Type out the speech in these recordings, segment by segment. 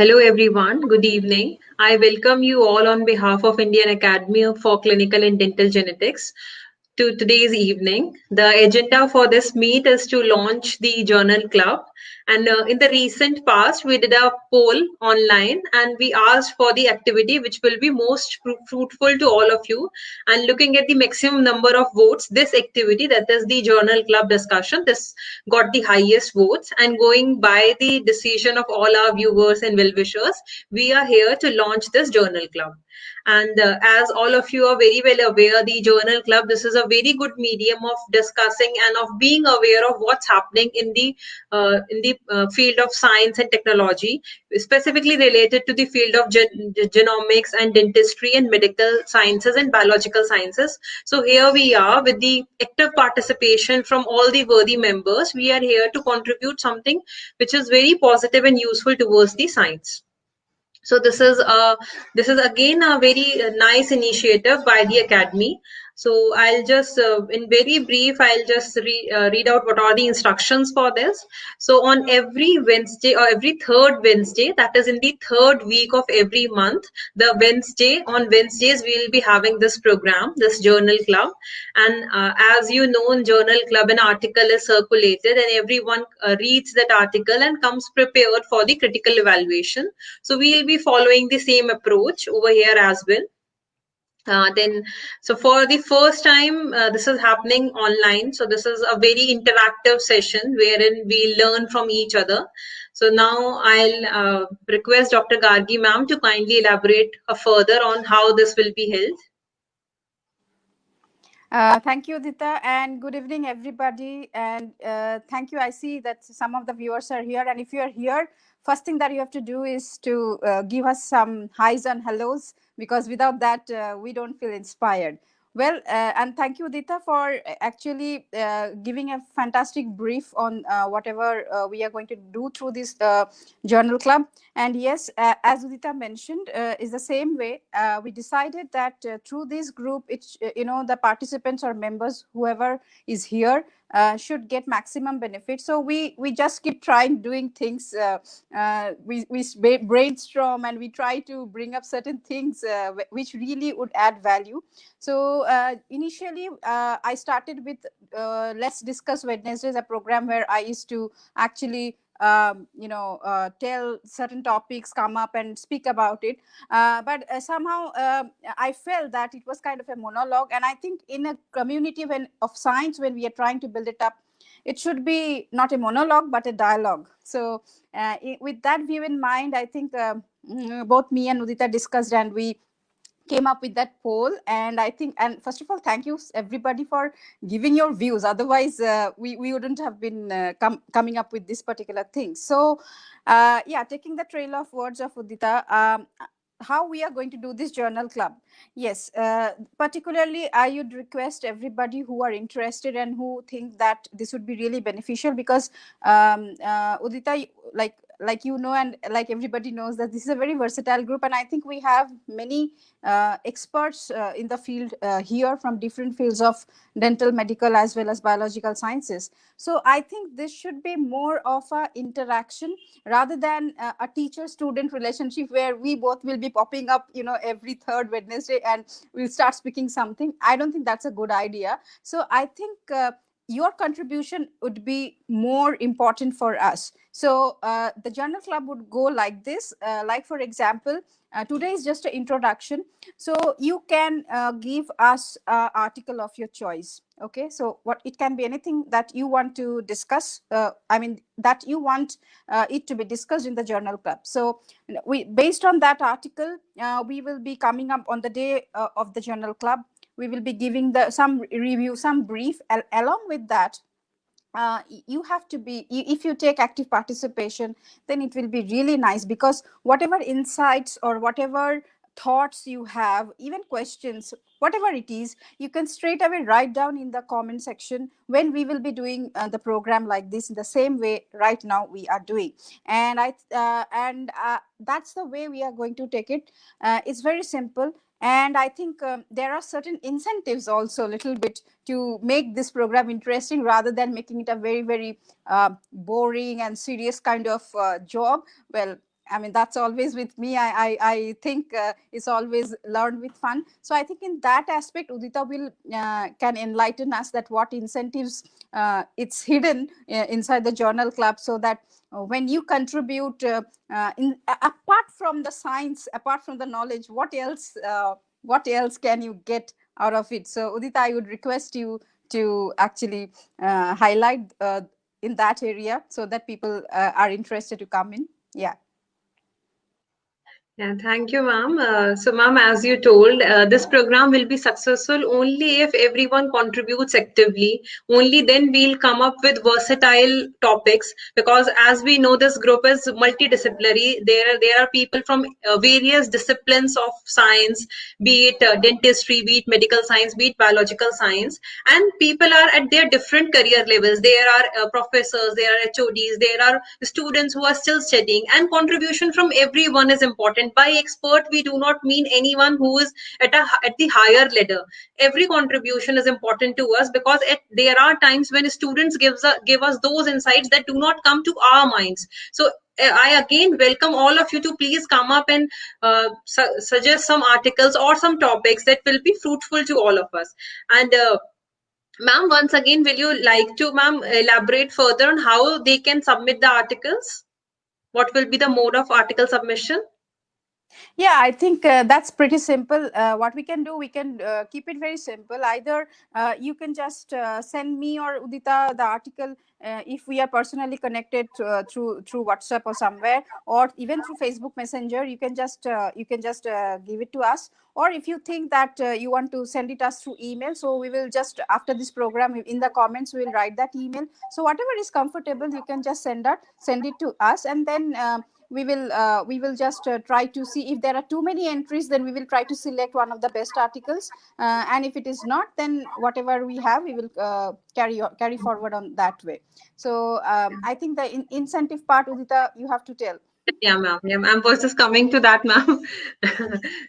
Hello everyone, good evening. I welcome you all on behalf of Indian Academy for Clinical and Dental Genetics to today's evening. The agenda for this meet is to launch the journal club. And in the recent past, we did a poll online and we asked for the activity which will be most fruitful to all of you. And looking at the maximum number of votes, this activity, that is the journal club discussion, this got the highest votes. And going by the decision of all our viewers and well-wishers, we are here to launch this journal club. And as all of you are very well aware, the journal club, this is a very good medium of discussing and of being aware of what's happening in the field of science and technology, specifically related to the field of genomics and dentistry and medical sciences and biological sciences. So here we are with the active participation from all the worthy members. We are here to contribute something which is very positive and useful towards the science. So this is again a very nice initiative by the academy. So I'll just in very brief I'll just read out what are the instructions for this. So on every Wednesday or every third Wednesday, that is in the third week of every month, the Wednesday on Wednesdays we will be having this program, this journal club. And as you know, in journal club an article is circulated and everyone reads that article and comes prepared for the critical evaluation. So we'll be following the same approach over here as well. So for the first time, this is happening online. So this is a very interactive session wherein we learn from each other. So now I'll request Dr. Gargi ma'am to kindly elaborate further on how this will be held. Thank you, Dita, and good evening, everybody. And thank you. I see that some of the viewers are here, and if you are here, first thing that you have to do is to give us some highs and hellos, because without that, we don't feel inspired. Well, and thank you, Dita, for actually giving a fantastic brief on whatever we are going to do through this journal club. And yes, as Udita mentioned, is the same way. We decided that through this group, the participants or members, whoever is here, should get maximum benefit. So we just keep trying doing things. We brainstorm and we try to bring up certain things which really would add value. So initially, I started with Let's Discuss Wednesdays, a program where I used to actually tell certain topics, come up and speak about it. But somehow I felt that it was kind of a monologue, and I think in a community of science, when we are trying to build it up, it should be not a monologue but a dialogue. So with that view in mind, I think both me and Udita discussed, and we came up with that poll. And I think, and first of all, thank you everybody for giving your views. Otherwise we wouldn't have been coming up with this particular thing. So taking the trail of words of Udita, how we are going to do this journal club. Yes, particularly I would request everybody who are interested and who think that this would be really beneficial, because Udita, like and like everybody knows, that this is a very versatile group, and I think we have many experts in the field here from different fields of dental, medical, as well as biological sciences. So I think this should be more of a interaction rather than a teacher student relationship where we both will be popping up every third Wednesday and we'll start speaking something. I don't think that's a good idea. So I think your contribution would be more important for us. So the journal club would go like this. Like, for example, today is just an introduction. So you can give us an article of your choice. Okay, so what it can be anything that you want to discuss. That you want it to be discussed in the journal club. So we, based on that article, we will be coming up on the day of the journal club. We will be giving some review, some brief. Along with that, you have to be, if you take active participation, then it will be really nice, because whatever insights or whatever thoughts you have, even questions, whatever it is, you can straight away write down in the comment section when we will be doing the program like this, in the same way right now we are doing. And that's the way we are going to take it. It's very simple. And I think there are certain incentives also, a little bit, to make this program interesting rather than making it a very, very boring and serious kind of job. Well, I mean, that's always with me. I think it's always learned with fun. So I think in that aspect, Udita will can enlighten us that what incentives it's hidden inside the journal club, so that when you contribute apart from the science, apart from the knowledge, what else can you get out of it? So Udita, I would request you to actually highlight in that area so that people are interested to come in. Yeah. Yeah, thank you, ma'am. So, ma'am, as you told, this program will be successful only if everyone contributes actively. Only then we'll come up with versatile topics, because as we know, this group is multidisciplinary. There are people from various disciplines of science, be it dentistry, be it medical science, be it biological science, and people are at their different career levels. There are professors, there are HODs, there are students who are still studying, and contribution from everyone is important. By expert, we do not mean anyone who is at the higher ladder. Every contribution is important to us, because there are times when students give us those insights that do not come to our minds. So I again welcome all of you to please come up and suggest some articles or some topics that will be fruitful to all of us. And ma'am, once again, will you like to, ma'am, elaborate further on how they can submit the articles? What will be the mode of article submission? Yeah, I think that's pretty simple. What we can do, we can keep it very simple. Either you can just send me or Udita the article if we are personally connected through WhatsApp or somewhere, or even through Facebook Messenger. You can just give it to us. Or if you think that you want to send it us through email, so we will just, after this program, in the comments we will write that email. So whatever is comfortable, you can just send it to us, and then we will just try to see if there are too many entries. Then we will try to select one of the best articles, and if it is not, then whatever we have, we will carry forward on that way. So I think the incentive part, Udita, you have to tell. Yeah, ma'am. Yeah, ma'am. Was just coming to that, ma'am.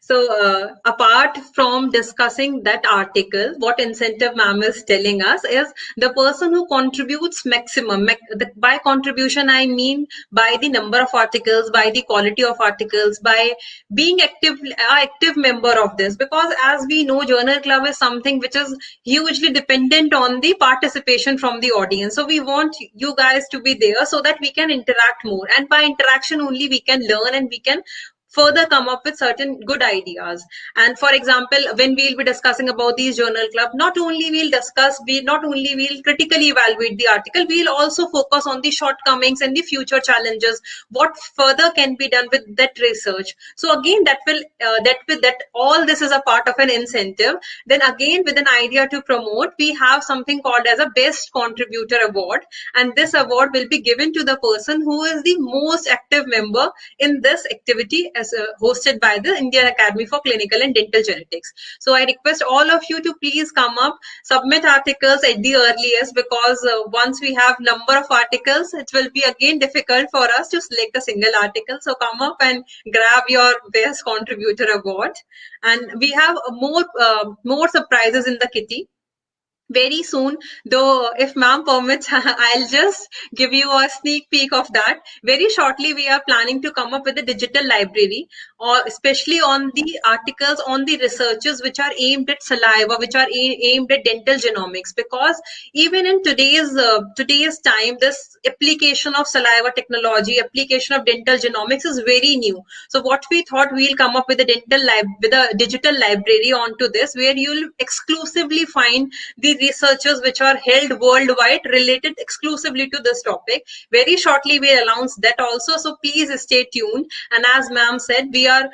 So, apart from discussing that article, what incentive ma'am is telling us is the person who contributes maximum. By contribution, I mean by the number of articles, by the quality of articles, by being active member of this. Because as we know, Journal Club is something which is hugely dependent on the participation from the audience. So we want you guys to be there so that we can interact more. And by interaction only we can learn, and we can further come up with certain good ideas. And for example, when we'll be discussing about these journal club, not only we'll critically evaluate the article, we'll also focus on the shortcomings and the future challenges, what further can be done with that research. So again, that all this is a part of an incentive. Then again, with an idea to promote, we have something called as a best contributor award, and this award will be given to the person who is the most active member in this activity, as hosted by the Indian Academy for Clinical and Dental Genetics. So I request all of you to please come up, submit articles at the earliest, because once we have number of articles, it will be again difficult for us to select a single article. So come up and grab your best contributor award. And we have more surprises in the kitty very soon, though if ma'am permits, I'll just give you a sneak peek of that. Very shortly, we are planning to come up with a digital library, or especially on the articles, on the researches which are aimed at saliva, which are aimed at dental genomics. Because even in today's time, this application of saliva technology, application of dental genomics is very new. So what we thought, we'll come up with a digital library onto this, where you'll exclusively find the researchers which are held worldwide related exclusively to this topic. Very shortly we'll announce that also, so please stay tuned. And as ma'am said, we are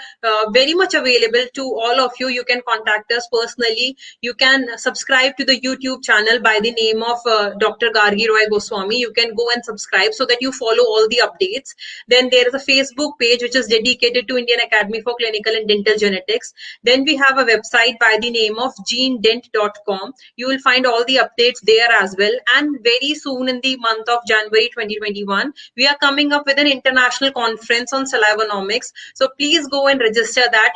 very much available to all of you. You can contact us personally. You can subscribe to the YouTube channel by the name of Dr. Gargi Roy Goswami. You can go and subscribe so that you follow all the updates. Then there is a Facebook page which is dedicated to Indian Academy for Clinical and Dental Genetics. Then we have a website by the name of genedent.com. You will find all the updates there as well. And very soon, in the month of January 2021, we are coming up with an international conference on salivanomics. So please go and register that.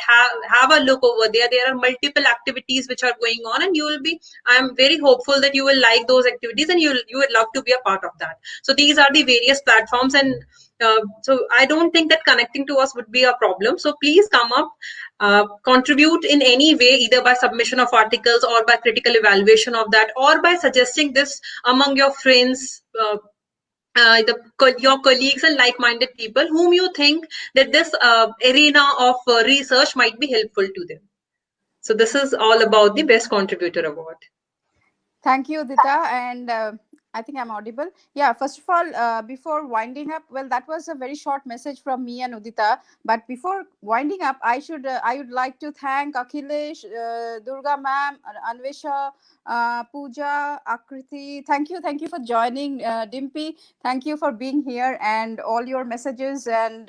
Have a look over there. There are multiple activities which are going on, and I'm very hopeful that you will like those activities, and you would love to be a part of that. So these are the various platforms, and So I don't think that connecting to us would be a problem. So please come up, contribute in any way, either by submission of articles or by critical evaluation of that, or by suggesting this among your friends, your colleagues and like-minded people whom you think that this arena of research might be helpful to them. So this is all about the Best Contributor Award. Thank you, Udita. And I think I'm audible. Yeah, first of all, before winding up, well, that was a very short message from me and Udita. But before winding up, I would like to thank Akhilesh, Durga ma'am, Anvesha, Pooja, Akriti. Thank you for joining, Dimpy. Thank you for being here and all your messages, and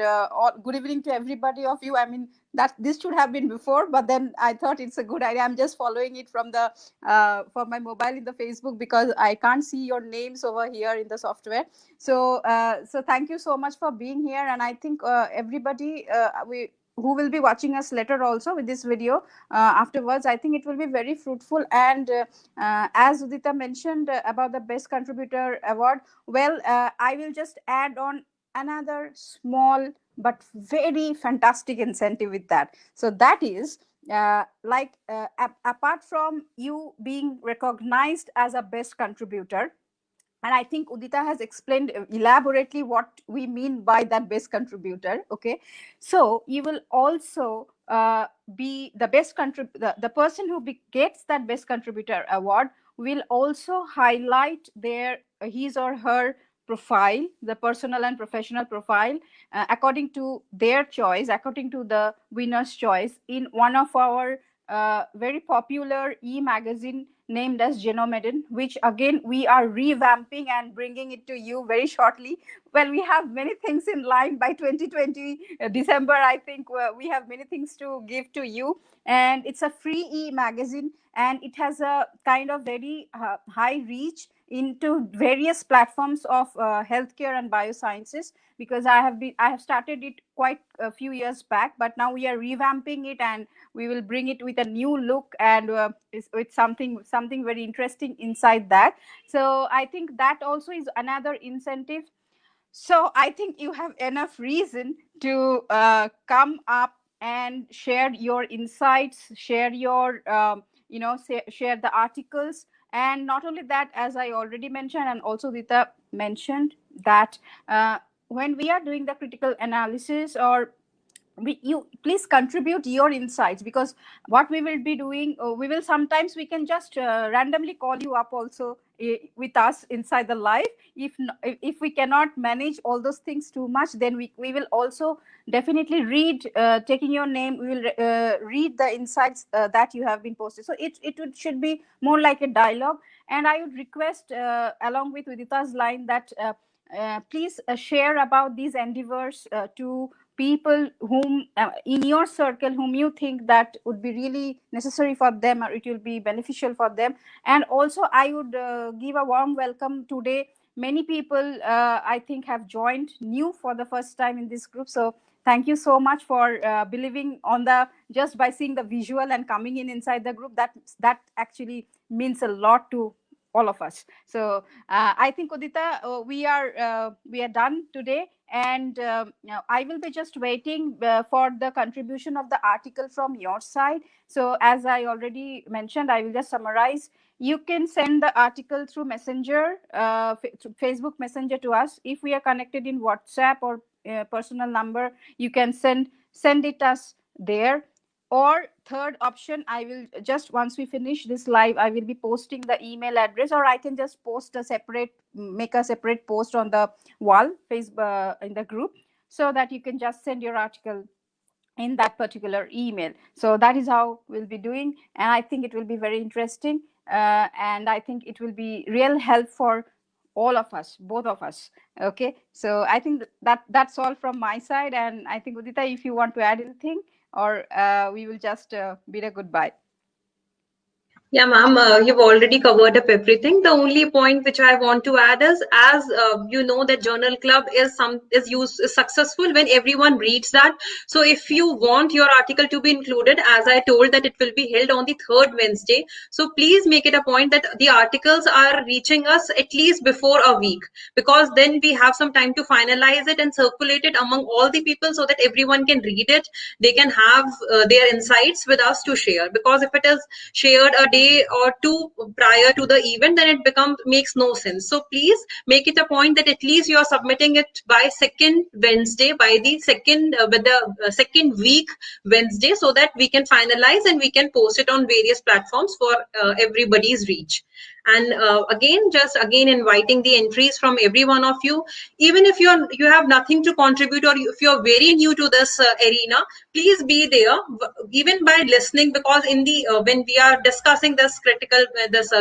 good evening to everybody of you. I mean, that this should have been before, but then I thought it's a good idea. I'm just following it from the for my mobile in the Facebook, because I can't see your names over here in the software. So thank you so much for being here, and I think everybody we who will be watching us later also with this video afterwards, I think it will be very fruitful. And as Udita mentioned about the Best Contributor Award, well, I will just add on another small but very fantastic incentive with that. So that is, apart from you being recognized as a best contributor, and I think Udita has explained elaborately what we mean by that best contributor. Okay, so you will also be the best the person who gets that best contributor award will also highlight their his or her profile, the personal and professional profile, according to their choice, according to the winner's choice, in one of our very popular e-magazine named as Genomedin, which again we are revamping and bringing it to you very shortly. Well, we have many things in line by 2020 December. I think we have many things to give to you, and it's a free e-magazine, and it has a kind of very high reach into various platforms of healthcare and biosciences, because I have started it quite a few years back, but now we are revamping it, and we will bring it with a new look, and with something very interesting inside that. So I think that also is another incentive. So I think you have enough reason to come up and share your insights, share your share the articles. And not only that, as I already mentioned, and also Dita mentioned, that when we are doing the critical analysis, or you please contribute your insights, because what we will be doing, we will sometimes we can just randomly call you up also with us inside the live. If we cannot manage all those things too much, then we will also definitely read, taking your name, we will read the insights that you have been posted. So should be more like a dialogue. And I would request, along with Udita's line, that please share about these endeavors to people whom in your circle, whom you think that would be really necessary for them, or it will be beneficial for them. And also I would give a warm welcome today. Many people I think have joined new for the first time in this group. So thank you so much for believing on the, just by seeing the visual and coming in inside the group. That actually means a lot to all of us. So I think, Udita, we are done today, and now I will be just waiting for the contribution of the article from your side. So as I already mentioned, I will just summarize. You can send the article through Messenger, through Facebook Messenger to us. If we are connected in WhatsApp or personal number, you can send it us there. Or third option, I will just, once we finish this live, I will be posting the email address, or I can just make a separate post on the wall Facebook in the group, so that you can just send your article in that particular email. So that is how we'll be doing, and I think it will be very interesting, and I think it will be real help for all of us, both of us. Okay, so I think that's all from my side, and I think, Udita, if you want to add anything, or we will just bid a goodbye. Yeah, ma'am, you've already covered up everything. The only point which I want to add is, as you know, that journal club is successful when everyone reads that. So, if you want your article to be included, as I told that it will be held on the third Wednesday, so please make it a point that the articles are reaching us at least before a week, because then we have some time to finalize it and circulate it among all the people so that everyone can read it. They can have their insights with us to share. Because if it is shared a day or two prior to the event, then it becomes makes no sense. So please make it a point that at least you are submitting it by second Wednesday, by the second with the second week Wednesday, so that we can finalize and we can post it on various platforms for everybody's reach. And again inviting the entries from every one of you. Even if you have nothing to contribute, or if you're very new to this arena, please be there, even by listening. Because in the when we are discussing this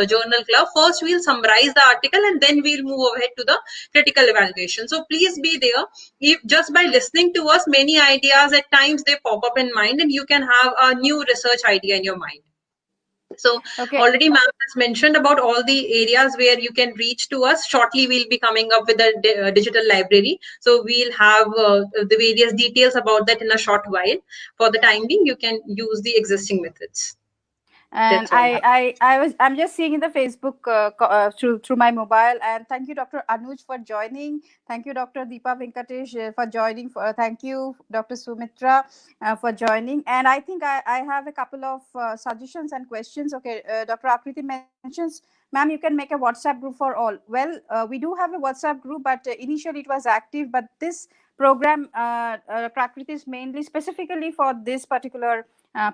journal club, first we'll summarize the article and then we'll move ahead to the critical evaluation. So please be there. If just by listening to us, many ideas at times they pop up in mind, and you can have a new research idea in your mind. So Okay. already ma'am has mentioned about all the areas where you can reach to us. Shortly we'll be coming up with a digital library. So we'll have the various details about that in a short while. For the time being, you can use the existing methods. And That's all, ma'am. I'm just seeing in the Facebook through my mobile. And thank you, Dr. Anuj, for joining. Thank you, Dr. Deepa Venkatesh, for joining. Thank you, Dr. Sumitra, for joining. And I think I have a couple of suggestions and questions. Okay, Dr. Akriti mentions, ma'am, you can make a WhatsApp group for all. Well, we do have a WhatsApp group, but initially it was active. But this program, Prakriti, is mainly specifically for this particular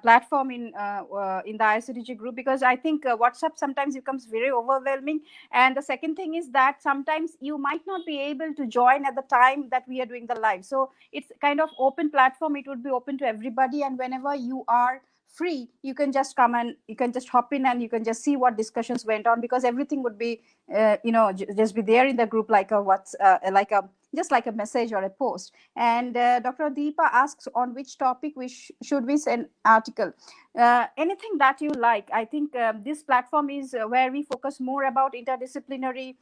platform in the ICTG group, because I think WhatsApp sometimes becomes very overwhelming. And the second thing is that sometimes you might not be able to join at the time that we are doing the live. So it's kind of open platform. It would be open to everybody, and whenever you are free, you can just come and you can just hop in and you can just see what discussions went on, because everything would be just be there in the group, like a what's like a just like a message or a post. And Dr. Deepa asks, on which topic should we send article? Anything that you like. I think this platform is where we focus more about interdisciplinary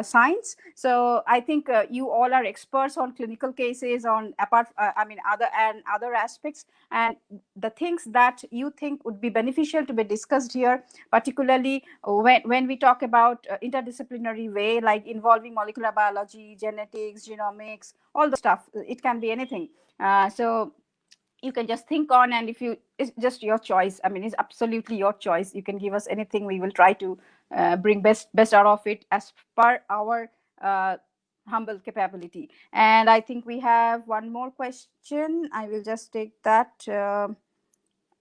science. So I think you all are experts on clinical cases, on apart I mean other aspects, and the things that you think would be beneficial to be discussed here, particularly when we talk about interdisciplinary way, like involving molecular biology, genetics, genomics, all the stuff. It can be anything. So you can just think on, and if you it's just your choice. I mean, it's absolutely your choice. You can give us anything. We will try to bring best out of it as per our humble capability. And I think we have one more question. I will just take that.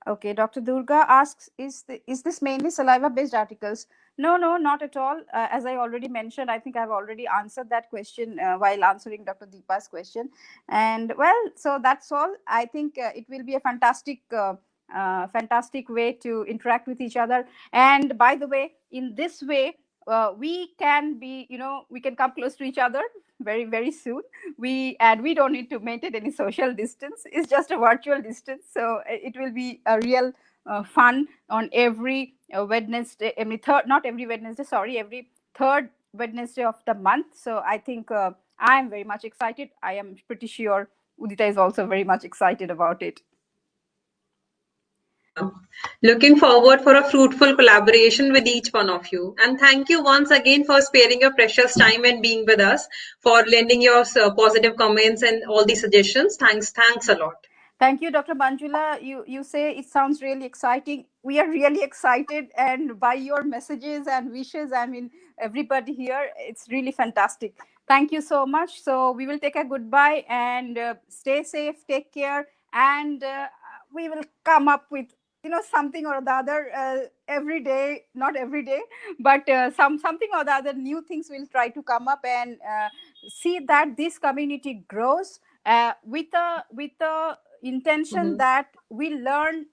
Okay, Dr. Durga asks, is this mainly saliva-based articles? No, no, not at all. As I already mentioned, I think I've already answered that question while answering Dr. Deepa's question. And well, so that's all. I think it will be a fantastic way to interact with each other. And by the way, in this way, we can be, we can come close to each other very soon. We don't need to maintain any social distance. It's just a virtual distance, so it will be a real fun on every Wednesday. Not every Wednesday, sorry, every third Wednesday of the month. So I think I am very much excited. I am pretty sure Udita is also very much excited about it. Yeah. Looking forward for a fruitful collaboration with each one of you. And thank you once again for sparing your precious time and being with us, for lending your positive comments and all the suggestions. Thanks a lot. Thank you, Dr. Manjula. You say it sounds really exciting. We are really excited, and by your messages and wishes, I mean, everybody here, it's really fantastic. Thank you so much. So we will take a goodbye, and stay safe, take care, and we will come up with something or the other every day. Not every day, but something or the other new things will try to come up, and see that this community grows with a intention that we learn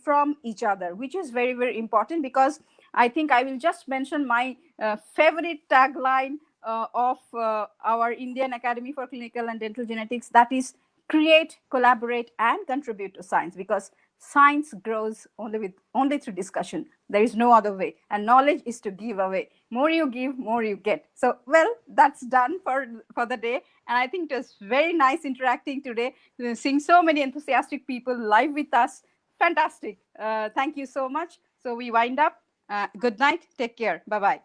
from each other, which is very important. Because I think I will just mention my favorite tagline of our Indian Academy for Clinical and Dental Genetics, that is create, collaborate, and contribute to science. Because Science grows only through discussion. There is no other way. And knowledge is to give away. More you give, more you get. So, well, that's done for the day. And I think it was very nice interacting today, seeing so many enthusiastic people live with us. Fantastic. Thank you so much. So we wind up. Good night. Take care. Bye-bye.